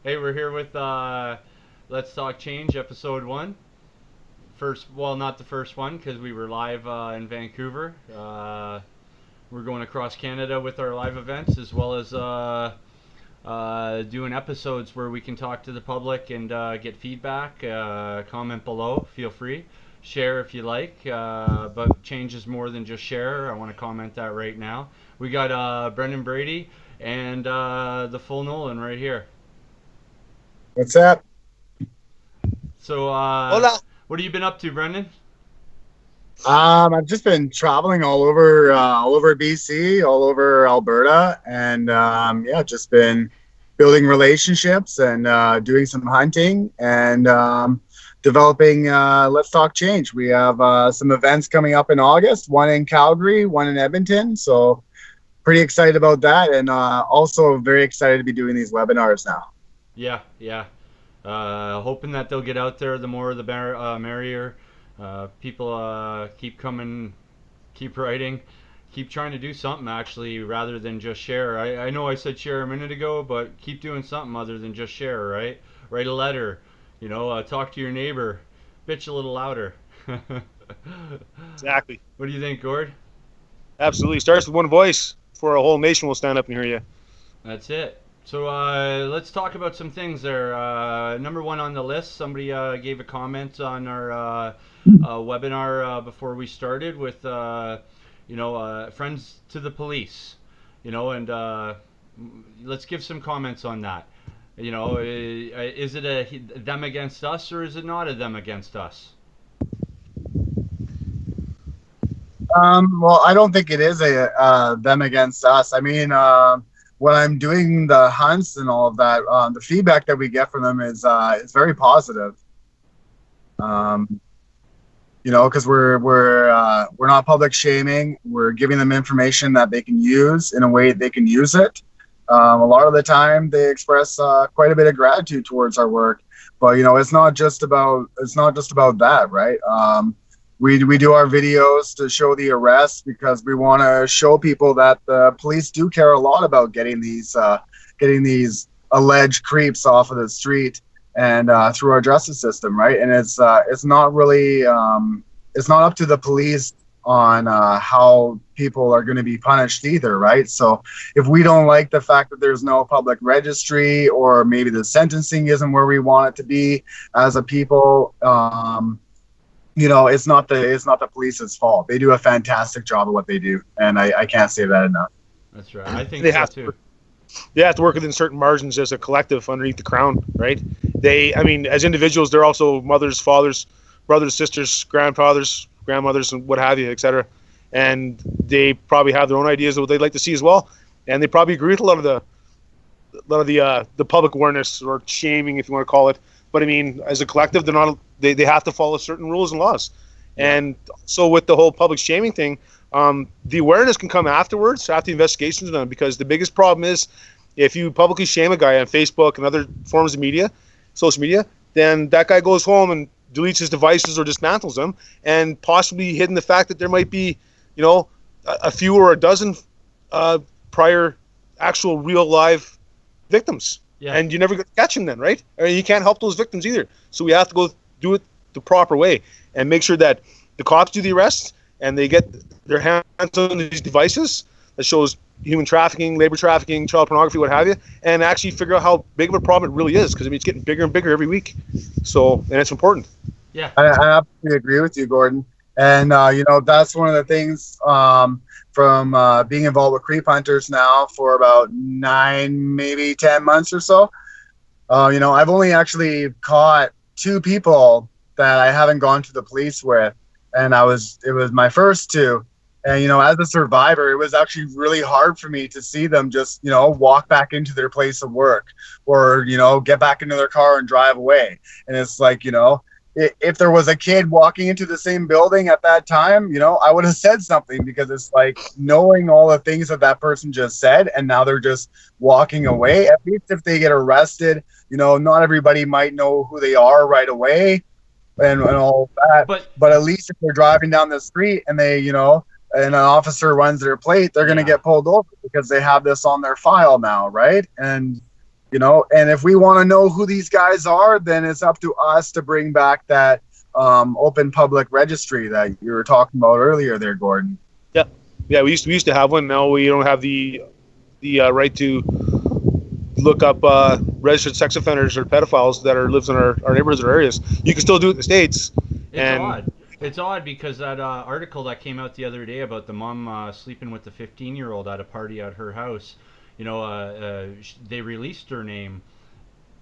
Hey, we're here with Let's Talk Change, episode one. First, well, not the first one because we were live in Vancouver. We're going across Canada with our live events as well as doing episodes where we can talk to the public and get feedback. Comment below, feel free. Share if you like, but change is more than just share. I want to comment that right now. We got Brendon, Brady and the full Nolan right here. What's that? So, Hola. what have you been up to, Brendan? I've just been traveling all over BC, all over Alberta, and yeah, just been building relationships and doing some hunting and developing. Let's talk change. We have some events coming up in August. One in Calgary, one in Edmonton. So pretty excited about that, and also very excited to be doing these webinars now. Yeah, yeah. Hoping that they'll get out there. The more, the merrier. People keep coming, keep writing, keep trying to do something actually, rather than just share. I know I said share a minute ago, but keep doing something other than just share. Right? Write a letter. Talk to your neighbor. Bitch a little louder. Exactly. What do you think, Gord? Absolutely. Starts with one voice before a whole nation will stand up and hear you. That's it. So let's talk about some things there. Number one on the list, somebody gave a comment on our webinar before we started with, friends to the police, and let's give some comments on that. Is it a them against us or is it not a them against us? Well, I don't think it is a them against us. I mean, when I'm doing the hunts and all of that, the feedback that we get from them is very positive. Um, because we're not public shaming. We're giving them information that they can use in a way they can use it. A lot of the time, they express quite a bit of gratitude towards our work, but it's not just about that, right? We do our videos to show the arrests because we want to show people that the police do care a lot about getting these alleged creeps off of the street and through our justice system, right? And it's not really it's not up to the police on how people are going to be punished either, right? So if we don't like the fact that there's no public registry or maybe the sentencing isn't where we want it to be as a people, it's not the police's fault. They do a fantastic job of what they do, and I can't say that enough. That's right. I think They so have too. they have to work within certain margins as a collective underneath the crown, right? As individuals, they're also mothers, fathers, brothers, sisters, grandfathers, grandmothers, and what have you, etc. And they probably have their own ideas of what they'd like to see as well, and they probably agree with a lot of the public awareness or shaming, if you want to call it. But I mean, as a collective, they have to follow certain rules and laws. Yeah. And so with the whole public shaming thing, the awareness can come afterwards, after the investigation's done, because the biggest problem is if you publicly shame a guy on Facebook and other forms of media, social media, then that guy goes home and deletes his devices or dismantles them, and possibly hidden the fact that there might be, a few or a dozen prior actual real live victims, Yeah. and you're never going to catch them then, right? I mean, you can't help those victims either. So we have to go do it the proper way and make sure that the cops do the arrests and they get their hands on these devices that shows human trafficking, labor trafficking, child pornography, what have you, and actually figure out how big of a problem it really is, because I mean it's getting bigger and bigger every week. So, and it's important. Yeah. I absolutely agree with you, Gordon. And that's one of the things from being involved with creep hunters now for about 9, maybe 10 months or so. I've only actually caught 2 people that I haven't gone to the police with, and it was my first 2. And as a survivor, it was actually really hard for me to see them just walk back into their place of work, or get back into their car and drive away. And it's like, if there was a kid walking into the same building at that time, I would have said something, because it's like knowing all the things that that person just said, and now they're just walking away. At least if they get arrested, not everybody might know who they are right away, and all that. But But at least if they're driving down the street and and an officer runs their plate, they're going to yeah. get pulled over because they have this on their file now, right? And And if we want to know who these guys are, then it's up to us to bring back that open public registry that you were talking about earlier there, Gordon. Yeah, we used to have one. Now we don't have the right to look up registered sex offenders or pedophiles that lives in our neighborhoods or areas. You can still do it in the States. It's odd because that article that came out the other day about the mom sleeping with the 15-year-old at a party at her house, they released her name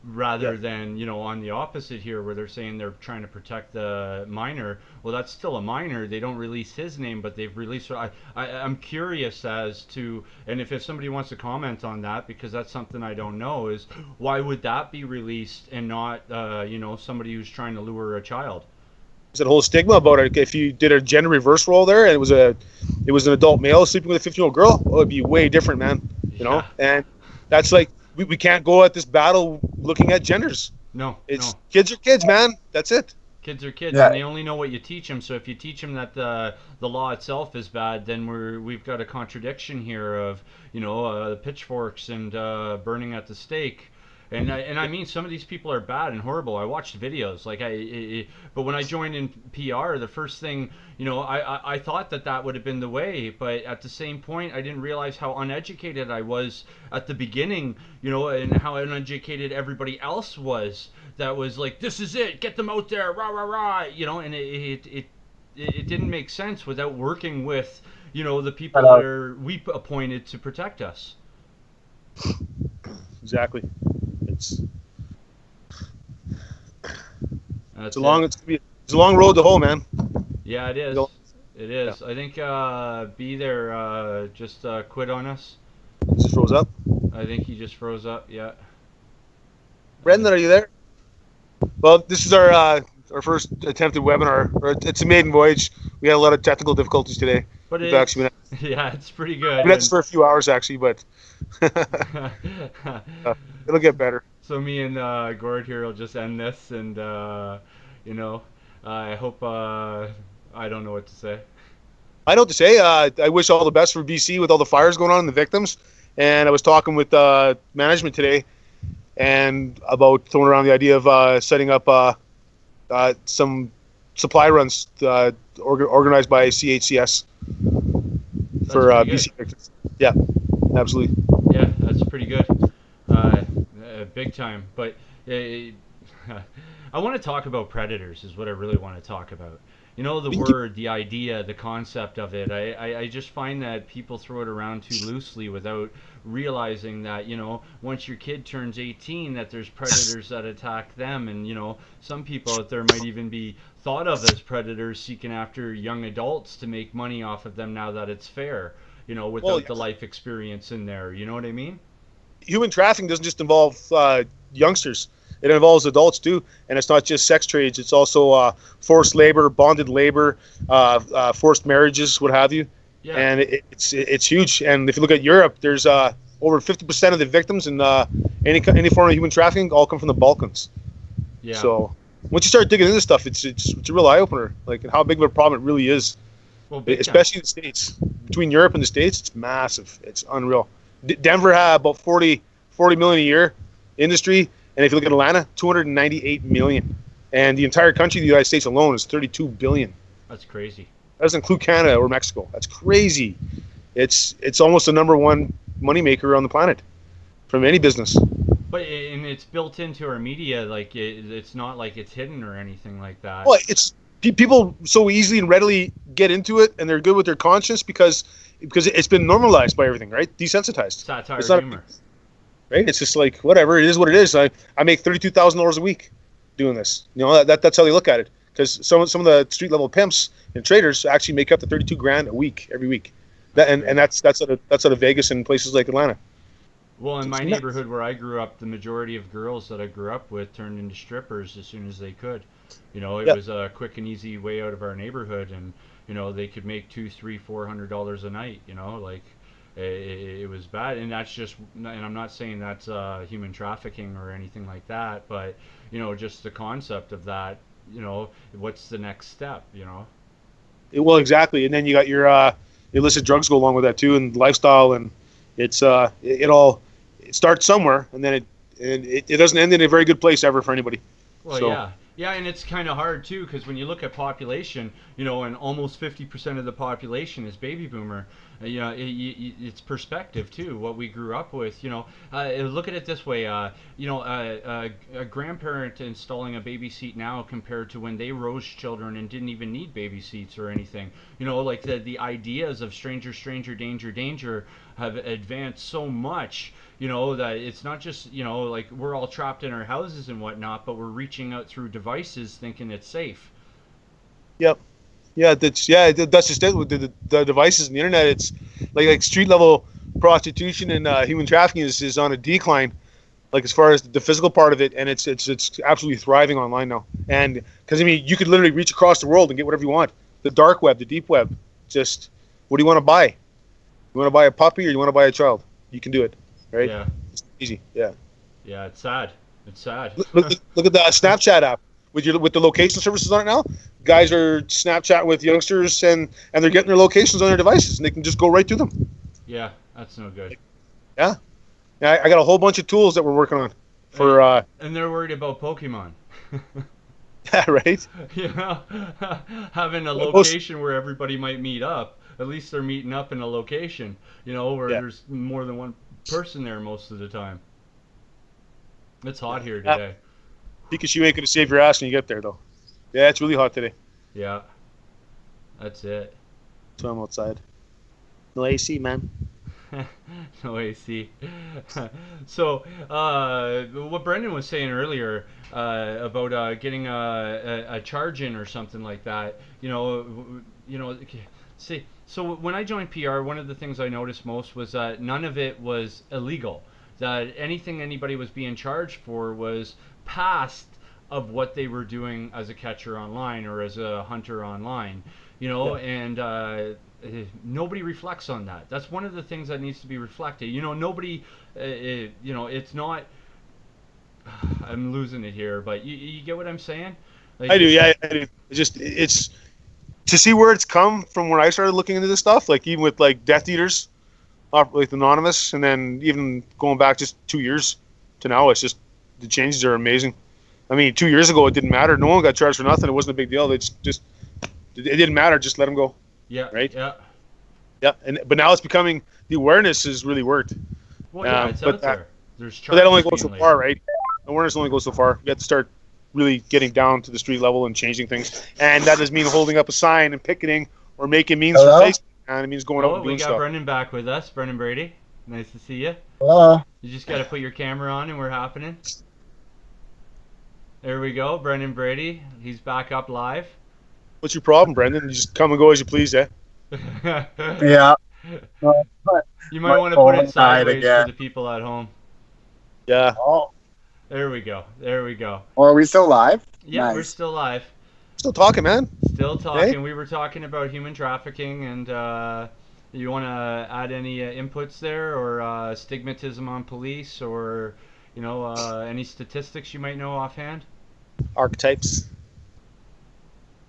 rather than, on the opposite here where they're saying they're trying to protect the minor. Well, that's still a minor. They don't release his name, but they've released her. I'm curious as to, and if somebody wants to comment on that, because that's something I don't know, is why would that be released and not, somebody who's trying to lure a child? There's a whole stigma about it. If you did a gender reverse role there and it was an adult male sleeping with a 15-year-old girl, it would be way different, man. And that's like, we can't go at this battle looking at genders. No. Kids are kids, man. That's it. Kids are kids, and they only know what you teach them. So if you teach them that the law itself is bad, then we've got a contradiction here of the pitchforks and burning at the stake. And I mean, some of these people are bad and horrible. I watched videos, but when I joined in PR, the first thing, I thought that would have been the way. But at the same point, I didn't realize how uneducated I was at the beginning, and how uneducated everybody else was. That was like, this is it, get them out there, rah rah rah, and it didn't make sense without working with, the people that we appointed to protect us. Exactly. It's a long road to hoe, man. Yeah, it is. It is. Yeah. I think B there just quit on us. He just froze up. I think he just froze up. Yeah. Brendon, are you there? Well, this is our first attempted webinar. It's a maiden voyage. We had a lot of technical difficulties today. But it's pretty good. That's for a few hours actually, but it'll get better. So me and Gord here will just end this, and I hope I don't know what to say. I know what to say. I wish all the best for BC with all the fires going on and the victims. And I was talking with management today, and about throwing around the idea of setting up some supply runs organized by CHCS for BC victims. Yeah, absolutely. Yeah, that's pretty good. Big time. But I want to talk about predators is what I really want to talk about. The word, the idea, the concept of it. I just find that people throw it around too loosely without realizing that, once your kid turns 18, that there's predators that attack them. And, some people out there might even be thought of as predators seeking after young adults to make money off of them now that it's fair, without the life experience in there. You know what I mean? Human trafficking doesn't just involve youngsters. It involves adults too, and it's not just sex trades. It's also forced labor, bonded labor, forced marriages, what have you. Yeah. And it's huge. And if you look at Europe, there's over 50% of the victims in any form of human trafficking all come from the Balkans. Yeah. So once you start digging into this stuff, it's a real eye opener, like how big of a problem it really is. Well, especially in the States. Between Europe and the States, it's massive. It's unreal. Denver had about 40 million a year industry. And if you look at Atlanta, 298 million. And the entire country, the United States alone, is 32 billion. That's crazy. That doesn't include Canada or Mexico. That's crazy. It's almost the number one moneymaker on the planet from any business. But and it's built into our media, like it's not like it's hidden or anything like that. Well, it's people so easily and readily get into it, and they're good with their conscience because it's been normalized by everything, right? Desensitized. Satire humor. Right? It's just like, whatever, it is what it is. I make $32,000 a week doing this. That's how they look at it. Because some of the street level pimps and traders actually make up to $32,000 a week every week. That's out of Vegas and places like Atlanta. Well, in my neighborhood where I grew up, the majority of girls that I grew up with turned into strippers as soon as they could. It was a quick and easy way out of our neighborhood, and they could make $200, $300, $400 a night. It was bad, and that's just, and I'm not saying that's human trafficking or anything like that, but just the concept of that, what's the next step, Well, exactly, and then you got your illicit drugs go along with that too, and lifestyle, and it starts somewhere, and then and it doesn't end in a very good place ever for anybody. Well, So yeah. Yeah, and it's kind of hard too because when you look at population, and almost 50% of the population is baby boomer. It's perspective too. What we grew up with. Look at it this way. A grandparent installing a baby seat now compared to when they rose children and didn't even need baby seats or anything. Like the ideas of stranger, stranger, danger, danger have advanced so much. That it's not just like we're all trapped in our houses and whatnot, but we're reaching out through devices thinking it's safe. yep. That's just it with the devices and the internet. It's like street level prostitution and human trafficking is on a decline. Like as far as the physical part of it, and it's absolutely thriving online now. And because I mean, you could literally reach across the world and get whatever you want. The dark web, the deep web. Just what do you want to buy? You want to buy a puppy or you want to buy a child? You can do it, right? Yeah. It's easy. Yeah. Yeah, it's sad. It's sad. Look at the Snapchat app with the location services on it now. Guys are Snapchat with youngsters and they're getting their locations on their devices and they can just go right to them. Yeah, that's no good. Yeah. I got a whole bunch of tools that we're working on for and they're worried about Pokemon. yeah, right. Having a location where everybody might meet up. At least they're meeting up in a location, where there's more than one person there most of the time. It's hot here today. Pikachu ain't gonna save your ass when you get there, though. Yeah, it's really hot today. Yeah, that's it. So I'm outside. No AC, man. No AC. So, what Brendon was saying earlier about getting a charge in or something like that, see. So when I joined PR, one of the things I noticed most was that none of it was illegal. That anything anybody was being charged for was past of what they were doing as a catcher online or as a hunter online, and nobody reflects on that. That's one of the things that needs to be reflected. Nobody, it's not. I'm losing it here, but you get what I'm saying? Like, I do, yeah, I do. It's to see where it's come from when I started looking into this stuff, like even with like Death Eaters, like Anonymous, and then even going back just 2 years to now, it's just the changes are amazing. I mean, 2 years ago it didn't matter. No one got charged for nothing. It wasn't a big deal. It didn't matter. Just let them go. Yeah. Right. Yeah. Yeah. But now it's becoming the awareness has really worked. Well, yeah, it's out there. There's but that only goes so being far, laid. right? Awareness only goes so far. You have to start really getting down to the street level and changing things, and that doesn't mean holding up a sign and picketing or making memes for Facebook. And it means going out and doing we got stuff. Brendon back with us. Brendon Brady, nice to see you. Hello. You just got to put your camera on and we're happening. There we go, Brendon Brady. He's back up live. What's your problem, Brendon? You just come and go as you please, eh? Yeah. You might want to put it phone died sideways again. for the people at home. Yeah. Oh, There we go. There we go. are we still live? Yeah, Nice. we're still live. Still talking, man. Still talking. Hey? We were talking about human trafficking, and you want to add any inputs there, or stigmatism on police, or any statistics you might know offhand? Archetypes.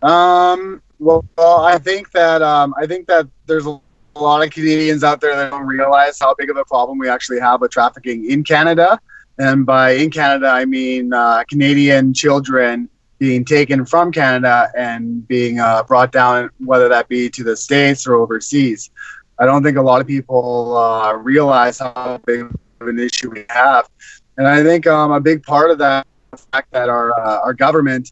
Well, I think that there's a lot of Canadians out there that don't realize how big of a problem we actually have with trafficking in Canada. And by in Canada, I mean Canadian children being taken from Canada and being brought down, whether that be to the States or overseas. I don't think a lot of people realize how big of an issue we have. And I think a big part of that is the fact that our government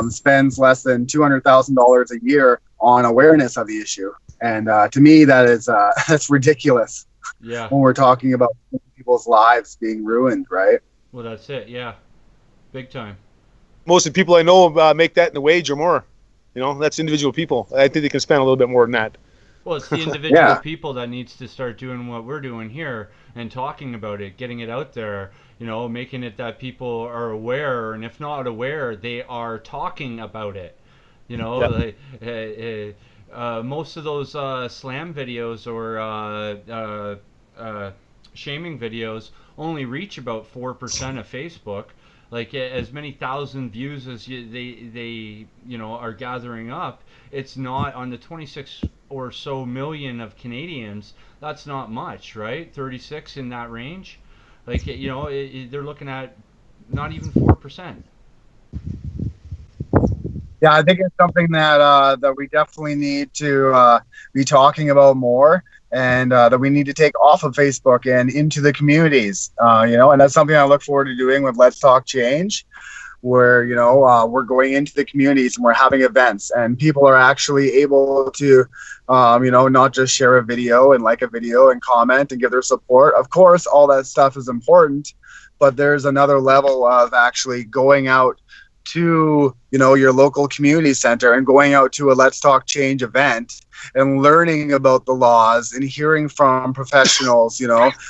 spends less than $200,000 a year on awareness of the issue. And to me, that is that's ridiculous. Yeah. When we're talking about people's lives being ruined, right? Well, that's it. Yeah. Big time. Most of the people I know make that in a wage or more. That's individual people. I think they can spend a little bit more than that. Well, it's the individual Yeah. people that needs to start doing what we're doing here and talking about it, getting it out there, making it that people are aware, and if not aware, they are talking about it. Yep. Most of those slam videos or shaming videos only reach about 4% of Facebook. Like as many thousand views as they are gathering up, it's not on the 26 or so million of Canadians. That's not much, right? 36 in that range. Like, they're looking at not even 4%. Yeah, I think it's something that we definitely need to be talking about more, and that we need to take off of Facebook and into the communities. And that's something I look forward to doing with Let's Talk Change, where we're going into the communities and we're having events, and people are actually able to not just share a video and like a video and comment and give their support. Of course, all that stuff is important, but there's another level of actually going out to your local community center and going out to a Let's Talk Change event and learning about the laws and hearing from professionals,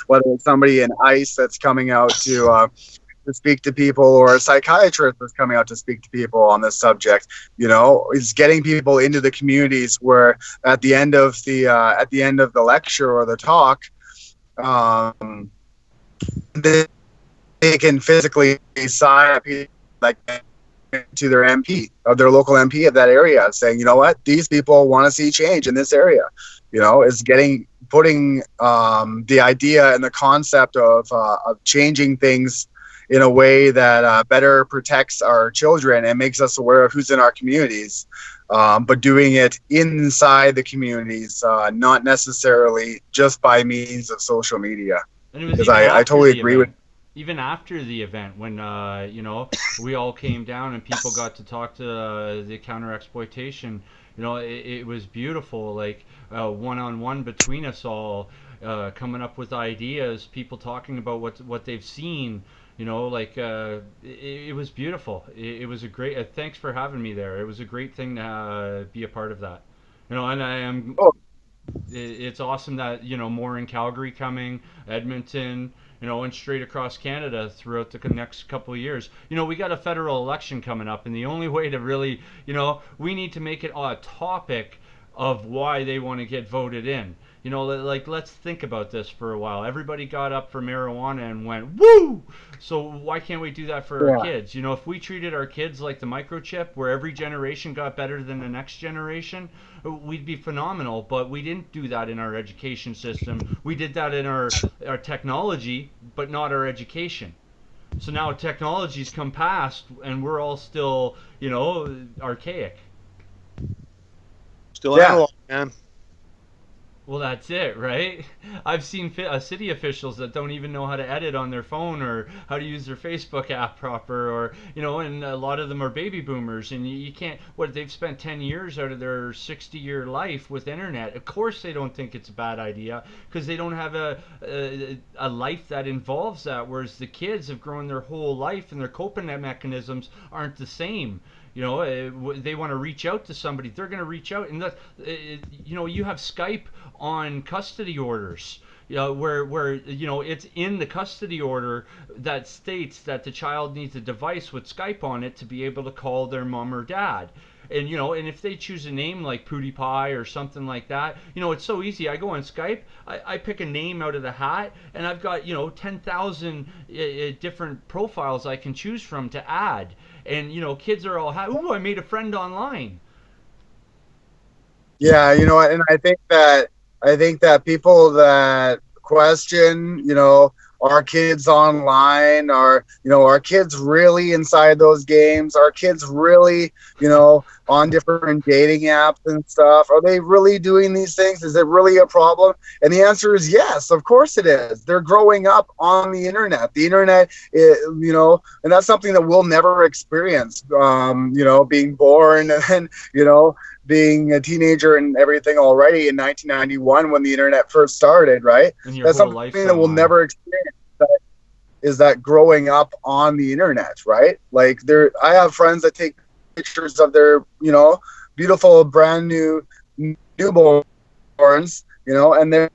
whether it's somebody in ICE that's coming out to speak to people, or a psychiatrist that's coming out to speak to people on this subject. Is getting people into the communities where at the end of the lecture or the talk, they can physically sign up, like, to their MP, of their local MP of that area, saying, you know what, these people want to see change in this area. Is putting the idea and the concept of changing things in a way that better protects our children and makes us aware of who's in our communities, but doing it inside the communities, not necessarily just by means of social media. Because I totally agree with. Even after the event, when we all came down and people got to talk to the counter exploitation, it was beautiful. Like, one-on-one between us all, coming up with ideas, people talking about what they've seen. It was beautiful. It was a great. Thanks for having me there. It was a great thing to be a part of that. And I am. It's awesome that more in Calgary coming, Edmonton, and straight across Canada throughout the next couple of years. We got a federal election coming up, and the only way to really, we need to make it a topic of why they want to get voted in. Let's think about this for a while. Everybody got up for marijuana and went, woo! So why can't we do that for our kids? If we treated our kids like the microchip, where every generation got better than the next generation, we'd be phenomenal. But we didn't do that in our education system. We did that in our technology, but not our education. So now technology's come past, and we're all still, archaic. Still analog, man. Well, that's it, right? I've seen city officials that don't even know how to edit on their phone or how to use their Facebook app proper, or, and a lot of them are baby boomers, and you can't, they've spent 10 years out of their 60-year life with internet. Of course they don't think it's a bad idea, because they don't have a life that involves that, whereas the kids have grown their whole life and their coping mechanisms aren't the same. They want to reach out to somebody, they're going to reach out, and you have Skype on custody orders, where it's in the custody order that states that the child needs a device with Skype on it to be able to call their mom or dad. And and if they choose a name like Pootie Pie or something like that, it's so easy. I go on Skype, I pick a name out of the hat, and I've got 10,000 different profiles I can choose from to add. And kids are all, ooh, I made a friend online. Yeah, and I think that people that question, our kids online, are our kids really inside those games? Are kids really, on different dating apps and stuff? Are they really doing these things? Is it really a problem? And the answer is yes, of course it is. They're growing up on the internet. The internet, and that's something that we'll never experience, being born and, being a teenager and everything already in 1991 when the internet first started, right? That's something that we'll never experience. Is that growing up on the internet, right? Like, I have friends that take pictures of their, beautiful brand new newborns, and they're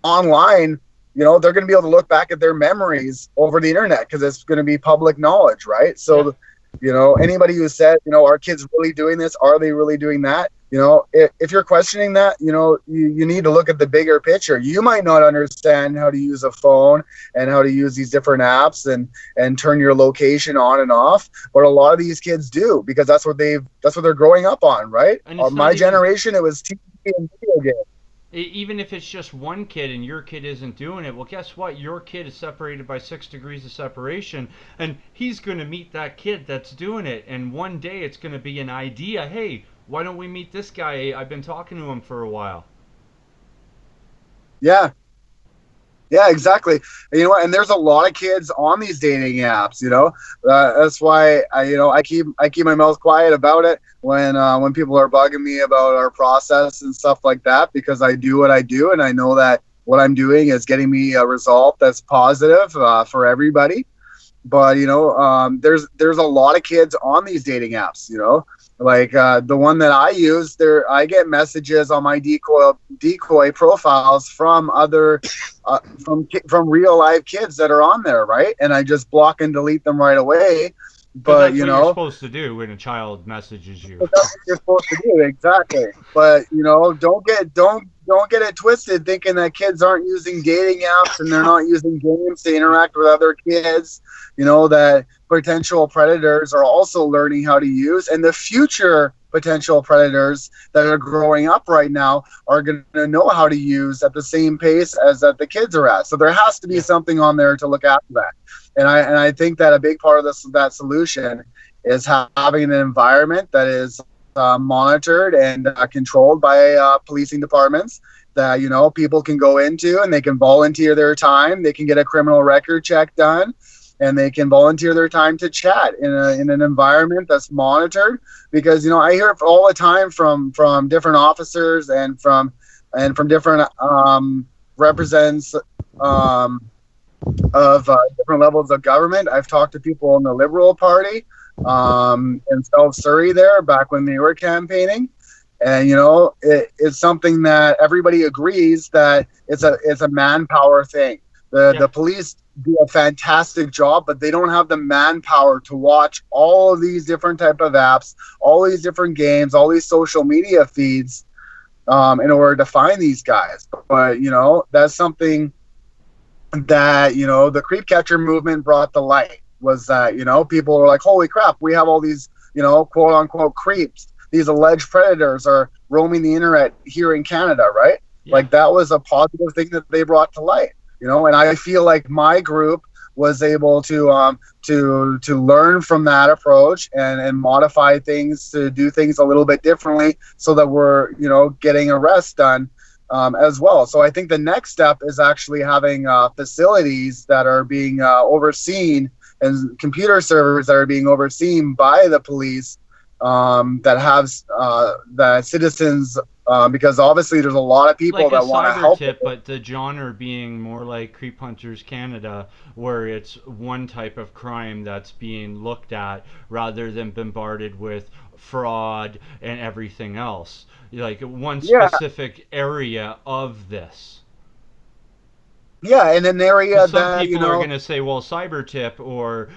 online. They're going to be able to look back at their memories over the internet because it's going to be public knowledge, right? So. Yeah. Anybody who said, are kids really doing this? Are they really doing that? If you're questioning that, you need to look at the bigger picture. You might not understand how to use a phone and how to use these different apps and turn your location on and off, but a lot of these kids do, because that's what they're growing up on, right? My generation, it was TV and video games. Even if it's just one kid and your kid isn't doing it, well, guess what? Your kid is separated by 6 degrees of separation, and he's going to meet that kid that's doing it. And one day it's going to be an idea. Hey, why don't we meet this guy? I've been talking to him for a while. Yeah, yeah, exactly. And you know what? And there's a lot of kids on these dating apps. That's why I keep my mouth quiet about it when people are bugging me about our process and stuff like that, because I do what I do, and I know that what I'm doing is getting me a result that's positive for everybody. But there's a lot of kids on these dating apps. Like the one that I use, there I get messages on my decoy profiles from other from real live kids that are on there, right? And I just block and delete them right away. But that's what you're supposed to do when a child messages you. That's what you're supposed to do, exactly. But don't get it twisted thinking that kids aren't using dating apps and they're not using games to interact with other kids. That potential predators are also learning how to use, and the future potential predators that are growing up right now are going to know how to use at the same pace as that the kids are at. So there has to be something on there to look after that. And I think that a big part of that solution is having an environment that is monitored and controlled by policing departments that people can go into, and they can volunteer their time. They can get a criminal record check done, and they can volunteer their time to chat in an environment that's monitored. Because I hear all the time from different officers and from different represents of different levels of government. I've talked to people in the Liberal Party in South Surrey there back when they were campaigning, and it's something that everybody agrees that it's a manpower thing. The police do a fantastic job, but they don't have the manpower to watch all of these different type of apps, all these different games, all these social media feeds in order to find these guys. But that's something that the creep catcher movement brought to light, was that people were like, holy crap, we have all these quote unquote creeps, these alleged predators are roaming the internet here in Canada, right? Like that was a positive thing that they brought to light. And I feel like my group was able to learn from that approach and modify things to do things a little bit differently, so that we're getting arrests done as well. So I think the next step is actually having facilities that are being overseen, and computer servers that are being overseen by the police, that have that citizens, because obviously there's a lot of people like that want to help. Tip, but the genre being more like Creep Hunters Canada, where it's one type of crime that's being looked at rather than bombarded with fraud and everything else. Like one specific area of this. Yeah, in an area some people are going to say, well, cyber tip, or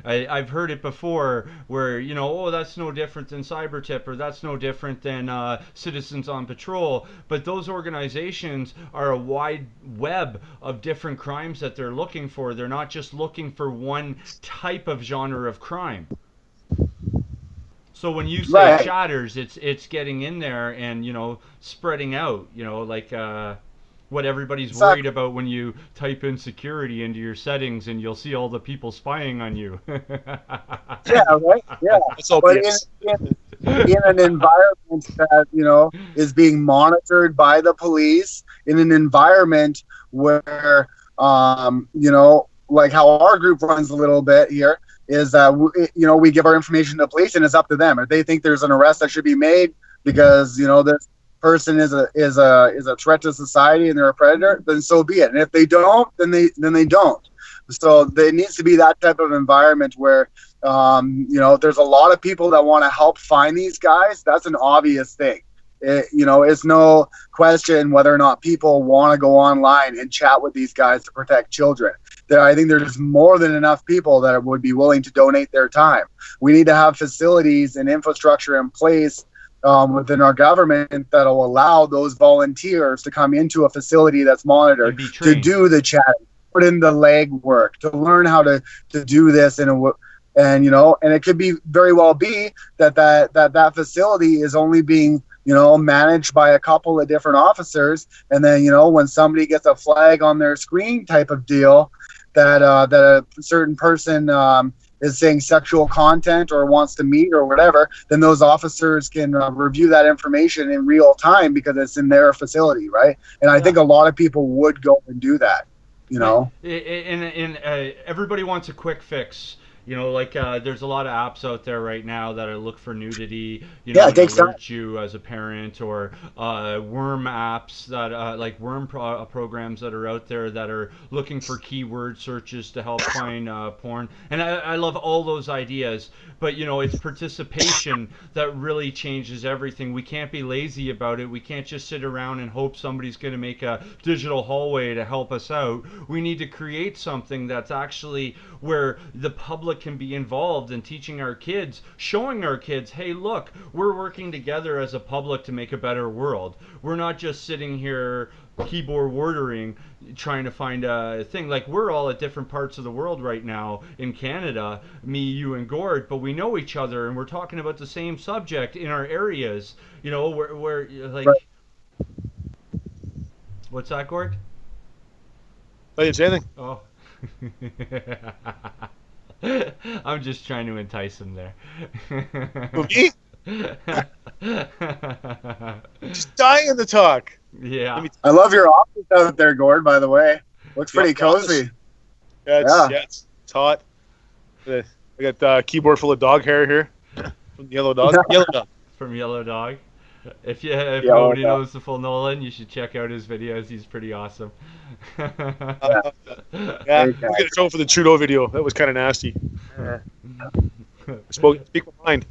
I've heard it before where oh, that's no different than cyber tip, or that's no different than Citizens on Patrol. But those organizations are a wide web of different crimes that they're looking for. They're not just looking for one type of genre of crime. So when you say chatters, it's getting in there and spreading out. Like what everybody's worried about when you type in security into your settings, and you'll see all the people spying on you. Yeah, right. Yeah, but in an environment that is being monitored by the police, in an environment where like how our group runs a little bit here, is that we give our information to the police, and it's up to them. If they think there's an arrest that should be made because this person is a threat to society and they're a predator, then so be it. And if they don't, then they don't. So there needs to be that type of environment where there's a lot of people that want to help find these guys. That's an obvious thing. It's no question whether or not people want to go online and chat with these guys to protect children. I think there's more than enough people that would be willing to donate their time. We need to have facilities and infrastructure in place within our government that'll allow those volunteers to come into a facility that's monitored to do the chat, put in the legwork, to learn how to do this and it could be very well be that facility is only being managed by a couple of different officers. And then, when somebody gets a flag on their screen type of deal that a certain person is saying sexual content or wants to meet or whatever, then those officers can review that information in real time because it's in their facility, right? And I think a lot of people would go and do that, And everybody wants a quick fix. There's a lot of apps out there right now that look for nudity, Yeah, it and takes time. alert you as a parent, or worm apps that like programs that are out there that are looking for keyword searches to help find porn. And I love all those ideas, but it's participation that really changes everything. We can't be lazy about it. We can't just sit around and hope somebody's going to make a digital hallway to help us out. We need to create something that's actually where the public can be involved in teaching our kids, showing our kids, hey, look, we're working together as a public to make a better world. We're not just sitting here keyboard wardering trying to find a thing. Like, we're all at different parts of the world right now in Canada, me, you, and Gord, but we know each other and we're talking about the same subject in our areas. We're like, Right. What's that, Gord? I didn't say anything. Oh. I'm just trying to entice him there. Me? Just dying to talk. Yeah. I love your office out there, Gord, by the way. Looks pretty cozy. Yeah, it's hot. I got a keyboard full of dog hair here. From Yellow Dog. Yellow Dog. From Yellow Dog. If nobody knows the full Nolan, you should check out his videos. He's pretty awesome. Yeah, I'm gonna go for the Trudeau video. That was kind of nasty. Speak my mind.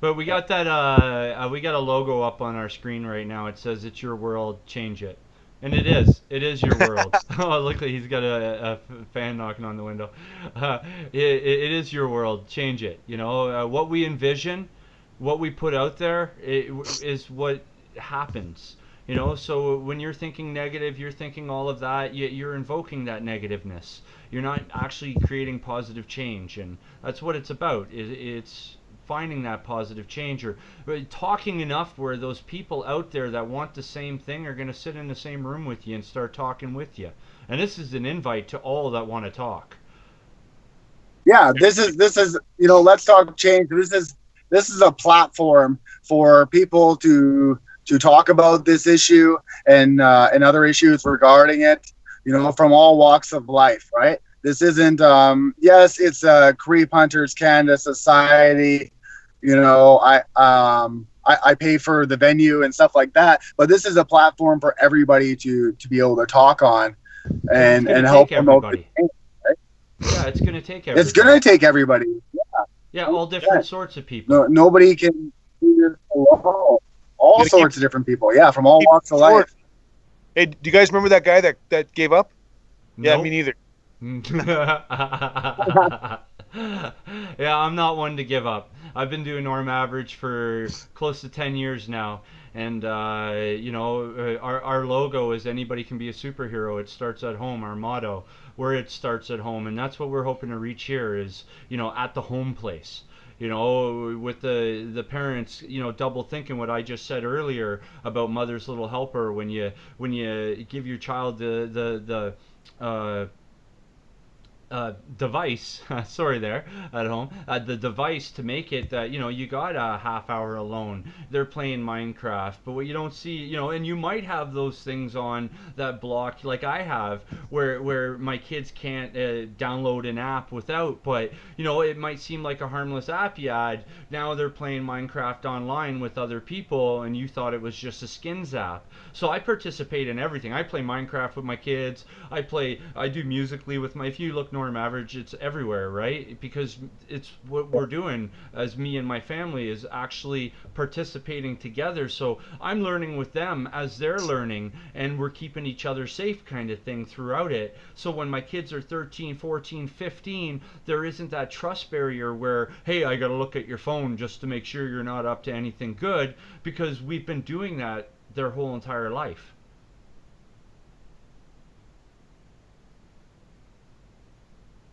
But we got that. We got a logo up on our screen right now. It says, "It's your world. Change it." And it is. It is your world. Oh, look, he's got a fan knocking on the window. It is your world. Change it. What we envision, what we put out there, is what happens. So when you're thinking negative, you're thinking all of that, you're invoking that negativeness. You're not actually creating positive change, and that's what it's about. It's finding that positive change, or talking enough where those people out there that want the same thing are going to sit in the same room with you and start talking with you. And this is an invite to all that want to talk. Yeah, this is let's talk change. This is a platform for people to talk about this issue and other issues regarding it, from all walks of life, right? This isn't, yes, it's a Creep Hunters Canada Society. I pay for the venue and stuff like that, but this is a platform for everybody to be able to talk on and help promote the game, right? Yeah, it's going to take everybody. It's going to take everybody. Yeah, all different sorts of people. No, nobody can do this alone. All sorts of different people. Yeah, from all walks of life. Hey, do you guys remember that guy that gave up? Nope. Yeah, me neither. Yeah, I'm not one to give up. I've been doing Norm Average for close to 10 years now, and our logo is anybody can be a superhero. It starts at home. Our motto, where it starts at home, and that's what we're hoping to reach here is at the home place. With the parents, double thinking what I just said earlier about Mother's Little Helper. When you give your child the device, sorry there, at home, the device to make it that, you got a half hour alone. They're playing Minecraft, but what you don't see, and you might have those things on that block, like I have, where my kids can't download an app without, but, it might seem like a harmless app you add. Now they're playing Minecraft online with other people, and you thought it was just a skins app. So I participate in everything. I play Minecraft with my kids. I do Musically with if you look Norm Average, it's everywhere, right? Because it's what we're doing as me and my family is actually participating together. So I'm learning with them as they're learning, and we're keeping each other safe kind of thing throughout it. So when my kids are 13, 14, 15, there isn't that trust barrier where, hey, I got to look at your phone just to make sure you're not up to anything good, because we've been doing that their whole entire life.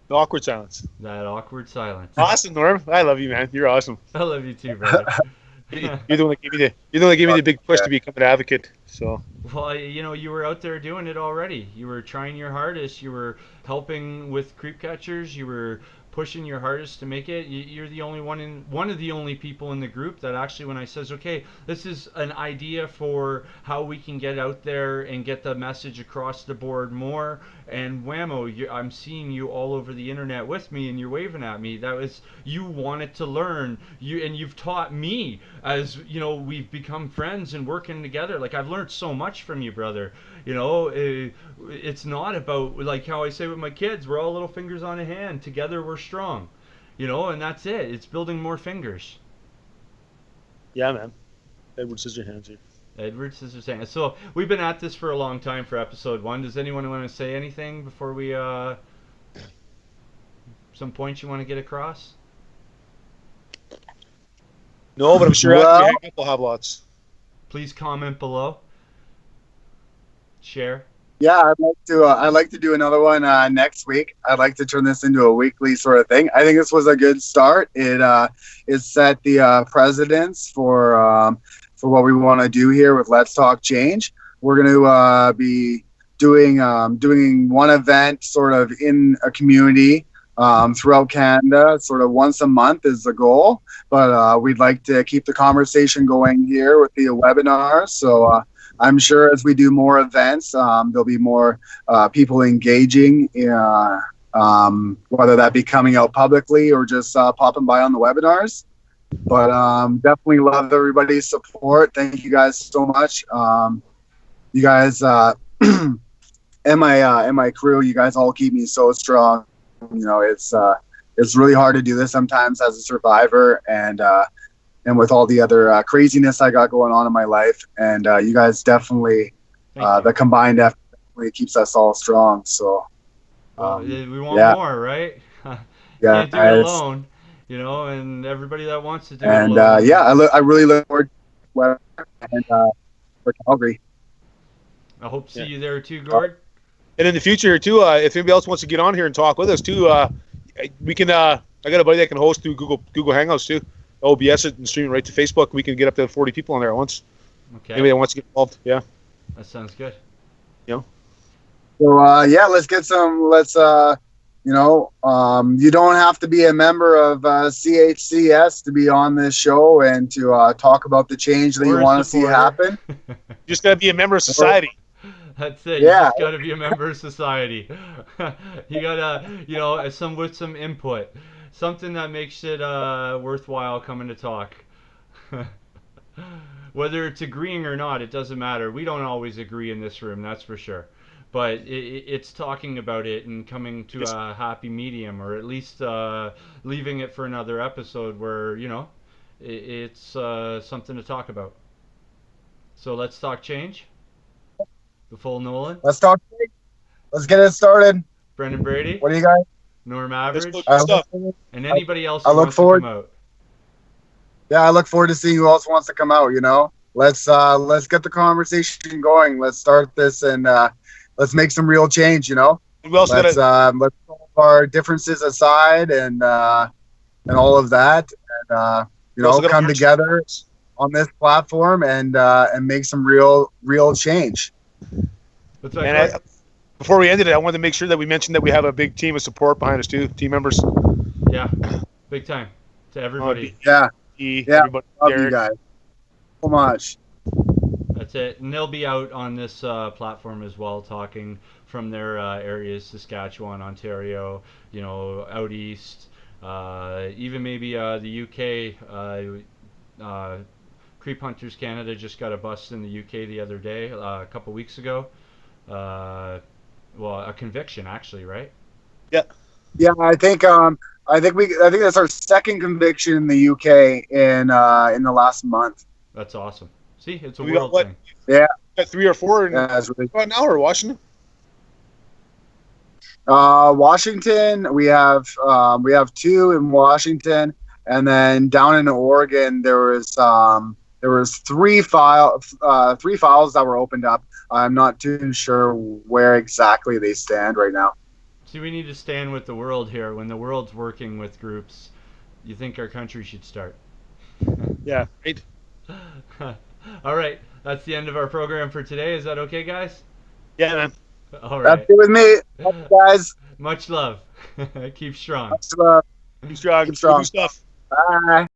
The awkward silence. That awkward silence. Awesome, Norm. I love you, man. You're awesome. I love you too, brother. You're the one that gave me the big push to become an advocate. So Well, you were out there doing it already. You were trying your hardest. You were helping with creep catchers. You were pushing your hardest to make it. You're the only one of the only people in the group that actually, when I says, okay, this is an idea for how we can get out there and get the message across the board more. And whammo, I'm seeing you all over the internet with me, and you're waving at me. That was, you wanted to learn. You've taught me, as we've become friends and working together. Like, I've learned so much from you, brother. It's not about, like how I say with my kids, we're all little fingers on a hand. Together we're strong. And that's it. It's building more fingers. yeah, man. Edward Scissorhands here. Edward Scissorhands. So we've been at this for a long time for episode 1. Does anyone want to say anything before we some points you want to get across? No, but I'm sure after you hang up, we'll have lots. Please comment below. Share. Yeah, I'd like to do another one next week. I'd like to turn this into a weekly sort of thing. I think this was a good start. It set the precedence for what we want to do here with Let's Talk Change. We're going to be doing one event sort of in a community throughout Canada. Sort of once a month is the goal, but we'd like to keep the conversation going here with the webinars. So I'm sure as we do more events, there'll be more people engaging, whether that be coming out publicly or just popping by on the webinars. But definitely love everybody's support. Thank you guys so much. You guys and my crew, you guys all keep me so strong. It's really hard to do this sometimes as a survivor, and with all the other craziness I got going on in my life. And you guys definitely, the combined effort definitely keeps us all strong. So we want more, right? Yeah, can't do it alone, and everybody that wants to do it alone. I really look forward to it for Calgary. I hope to see you there too, Gord. And in the future too, if anybody else wants to get on here and talk with us too, we can. I got a buddy that can host through Google Hangouts too. OBS it and stream it right to Facebook. We can get up to 40 people on there at once. Okay. Anybody that wants to get involved, yeah. That sounds good. So let's get some. You don't have to be a member of CHCS to be on this show and to talk about the change that you want to see happen. You just got to be a member of society. That's it. You just got to be a member of society. You got to, with some input. Something that makes it worthwhile coming to talk. Whether it's agreeing or not, it doesn't matter. We don't always agree in this room, that's for sure. But it's talking about it and coming to a happy medium, or at least leaving it for another episode where, it's something to talk about. So let's talk change. The full Nolan. Let's talk change. Let's get it started. Brendon Brady. What do you guys? Norm Average. And anybody else who wants to come out. Yeah, I look forward to seeing who else wants to come out, Let's get the conversation going. Let's start this and let's make some real change, Let's put our differences aside and all of that, and come together on this platform and make some real change. Before we ended it, I wanted to make sure that we mentioned that we have a big team of support behind us too, team members. Yeah, big time to everybody. Everybody. Love you guys so much. That's it. And they'll be out on this platform as well, talking from their areas, Saskatchewan, Ontario, out east, even maybe the UK. Creep Hunters Canada just got a bust in the UK the other day, a couple weeks ago. A conviction actually, right? Yeah. Yeah, I think that's our second conviction in the UK in the last month. That's awesome. See, it's a world thing. Yeah. Got 3 or 4 in about an hour, Washington. Washington, we have 2 in Washington, and then down in Oregon there was 3 files that were opened up. I'm not too sure where exactly they stand right now. See, we need to stand with the world here. When the world's working with groups, you think our country should start. Yeah, right. All right, that's the end of our program for today. Is that okay, guys? Yeah, man. All That's right. it with me. Guys, Much love. Keep strong. much love. Keep strong. Keep Go do strong. stuff. Bye.